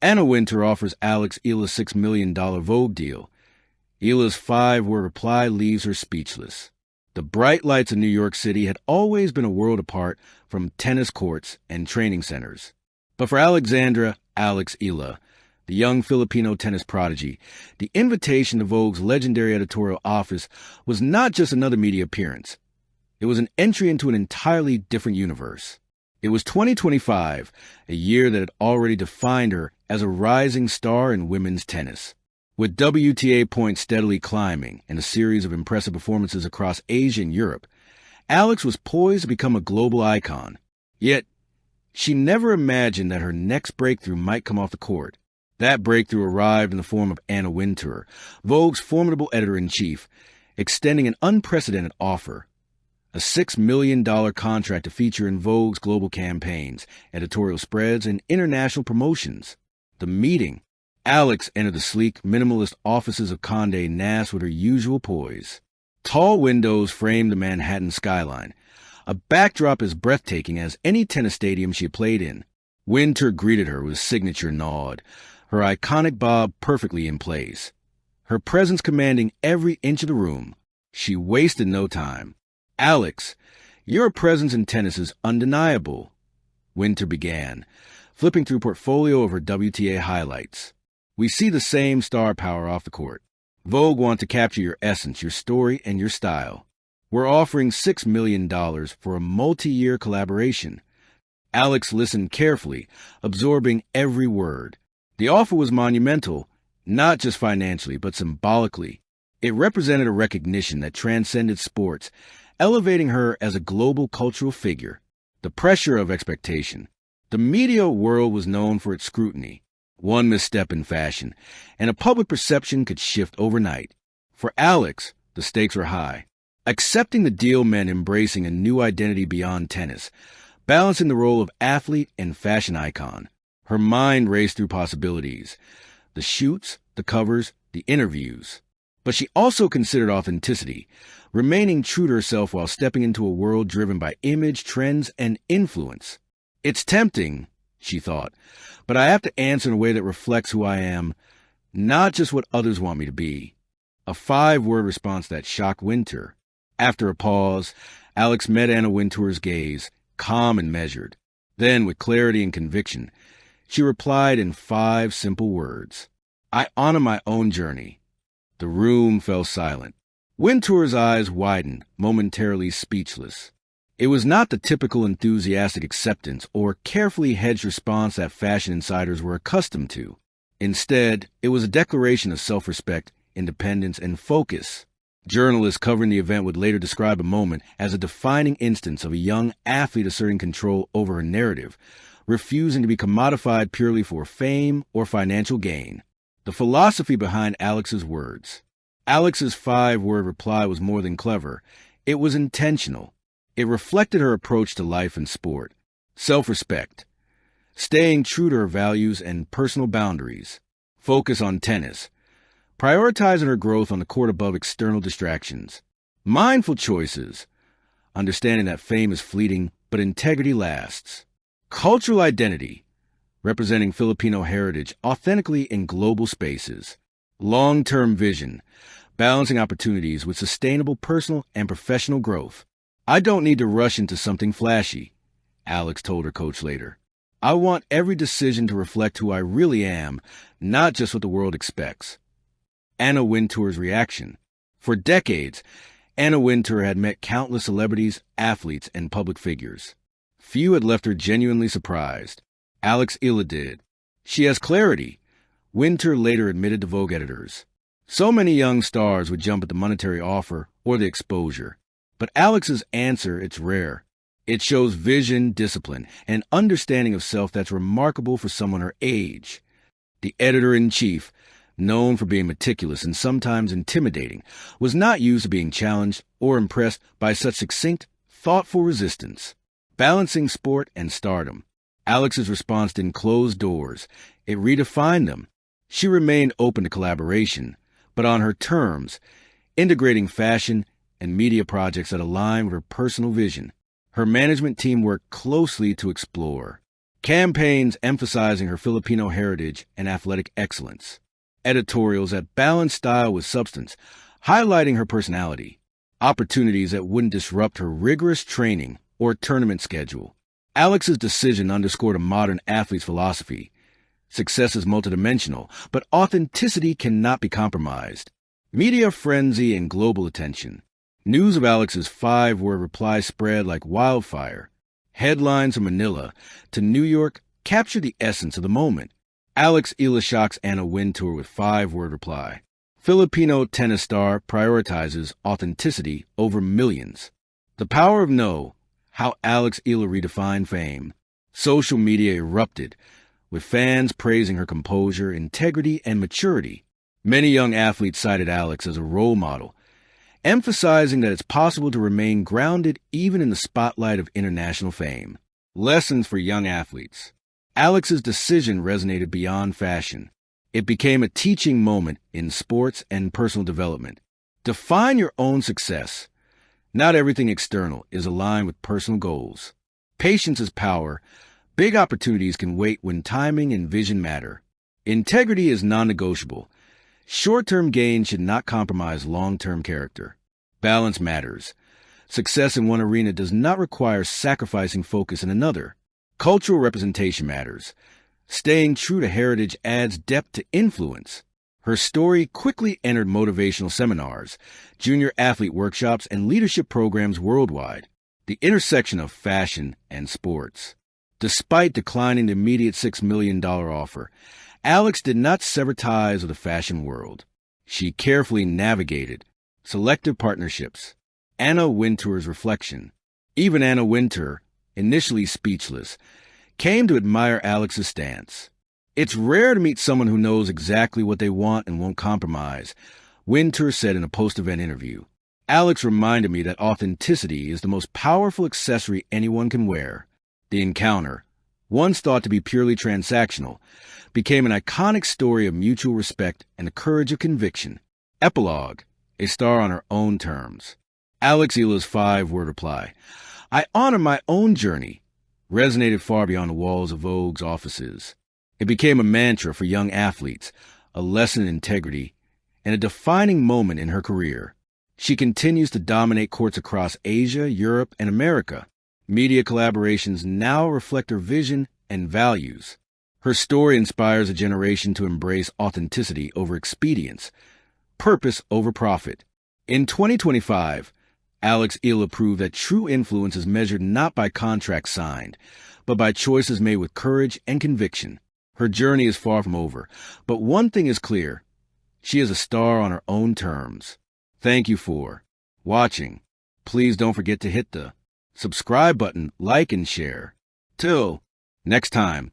Anna Wintour offers Alex Eala $6 million Vogue deal. Eala's 5-word reply leaves her speechless. The bright lights of New York City had always been a world apart from tennis courts and training centers. But for Alexandra Alex Eala, the young Filipino tennis prodigy, the invitation to Vogue's legendary editorial office was not just another media appearance. It was an entry into an entirely different universe. It was 2025, a year that had already defined her as a rising star in women's tennis. With WTA points steadily climbing and a series of impressive performances across Asia and Europe, Alex was poised to become a global icon. Yet, she never imagined that her next breakthrough might come off the court. That breakthrough arrived in the form of Anna Wintour, Vogue's formidable editor-in-chief, extending an unprecedented offer. A $6 million contract to feature in Vogue's global campaigns, editorial spreads, and international promotions. The meeting. Alex entered the sleek, minimalist offices of Condé Nast with her usual poise. Tall windows framed the Manhattan skyline. A backdrop as breathtaking as any tennis stadium she had played in. Wintour greeted her with a signature nod, her iconic bob perfectly in place. Her presence commanding every inch of the room. She wasted no time. "Alex, your presence in tennis is undeniable," Wintour began, flipping through a portfolio of her WTA highlights. "We see the same star power off the court. Vogue want to capture your essence, your story, and your style. We're offering $6 million for a multi-year collaboration." Alex listened carefully, absorbing every word. The offer was monumental, not just financially, but symbolically. It represented a recognition that transcended sports, elevating her as a global cultural figure. The pressure of expectation. The media world was known for its scrutiny. One misstep in fashion, and a public perception could shift overnight. For Alex, the stakes were high. Accepting the deal meant embracing a new identity beyond tennis, balancing the role of athlete and fashion icon. Her mind raced through possibilities. The shoots, the covers, the interviews. But she also considered authenticity, remaining true to herself while stepping into a world driven by image, trends, and influence. "It's tempting," she thought, "but I have to answer in a way that reflects who I am, not just what others want me to be." A 5-word response that shocked Wintour. After a pause, Alex met Anna Wintour's gaze, calm and measured. Then, with clarity and conviction, she replied in 5 simple words. "I honor my own journey." The room fell silent. Wintour's eyes widened, momentarily speechless. It was not the typical enthusiastic acceptance or carefully hedged response that fashion insiders were accustomed to. Instead, it was a declaration of self-respect, independence, and focus. Journalists covering the event would later describe a moment as a defining instance of a young athlete asserting control over her narrative, refusing to be commodified purely for fame or financial gain. The philosophy behind Alex's words. Alex's 5-word reply was more than clever. It was intentional. It reflected her approach to life and sport. Self-respect. Staying true to her values and personal boundaries. Focus on tennis. Prioritizing her growth on the court above external distractions. Mindful choices. Understanding that fame is fleeting, but integrity lasts. Cultural identity. Representing Filipino heritage authentically in global spaces. Long-term vision. Balancing opportunities with sustainable personal and professional growth. "I don't need to rush into something flashy," Alex told her coach later. "I want every decision to reflect who I really am, not just what the world expects." Anna Wintour's reaction. For decades, Anna Wintour had met countless celebrities, athletes, and public figures. Few had left her genuinely surprised. Alex Eala did. "She has clarity," Wintour later admitted to Vogue editors. So many young stars would jump at the monetary offer or the exposure. But Alex's answer, it's rare. It shows vision, discipline, and understanding of self that's remarkable for someone her age. The editor-in-chief, known for being meticulous and sometimes intimidating, was not used to being challenged or impressed by such succinct, thoughtful resistance. Balancing sport and stardom. Alex's response didn't close doors. It redefined them. She remained open to collaboration, but on her terms, integrating fashion and media projects that align with her personal vision. Her management team worked closely to explore campaigns emphasizing her Filipino heritage and athletic excellence, editorials that balance style with substance, highlighting her personality, opportunities that wouldn't disrupt her rigorous training or tournament schedule. Alex's decision underscored a modern athlete's philosophy. Success is multidimensional, but authenticity cannot be compromised. Media frenzy and global attention. News of Alex's 5-word reply spread like wildfire. Headlines from Manila to New York captured the essence of the moment. Alex Eala shocks Anna Wintour with 5-word reply. Filipino tennis star prioritizes authenticity over millions. The power of no. How Alex Eala redefined fame. Social media erupted, with fans praising her composure, integrity, and maturity. Many young athletes cited Alex as a role model, emphasizing that it's possible to remain grounded even in the spotlight of international fame. Lessons for young athletes. Alex's decision resonated beyond fashion. It became a teaching moment in sports and personal development. Define your own success. Not everything external is aligned with personal goals. Patience is power. Big opportunities can wait when timing and vision matter. Integrity is non-negotiable. Short-term gain should not compromise long-term character. Balance matters. Success in one arena does not require sacrificing focus in another. Cultural representation matters. Staying true to heritage adds depth to influence. Her story quickly entered motivational seminars, junior athlete workshops, and leadership programs worldwide. The intersection of fashion and sports. Despite declining the immediate $6 million offer, Alex did not sever ties with the fashion world. She carefully navigated selective partnerships. Anna Wintour's reflection. Even Anna Wintour, initially speechless, came to admire Alex's stance. It's rare to meet someone who knows exactly what they want and won't compromise, Wintour said in a post-event interview. Alex reminded me that authenticity is the most powerful accessory anyone can wear. The encounter, once thought to be purely transactional, became an iconic story of mutual respect and the courage of conviction. Epilogue, a star on her own terms. Alex Eala's 5-word reply, "I honor my own journey," resonated far beyond the walls of Vogue's offices. It became a mantra for young athletes, a lesson in integrity, and a defining moment in her career. She continues to dominate courts across Asia, Europe, and America. Media collaborations now reflect her vision and values. Her story inspires a generation to embrace authenticity over expedience, purpose over profit. In 2025, Alex Eala proved that true influence is measured not by contracts signed, but by choices made with courage and conviction. Her journey is far from over, but one thing is clear. She is a star on her own terms. Thank you for watching. Please don't forget to hit the subscribe button, like, and share. Till next time.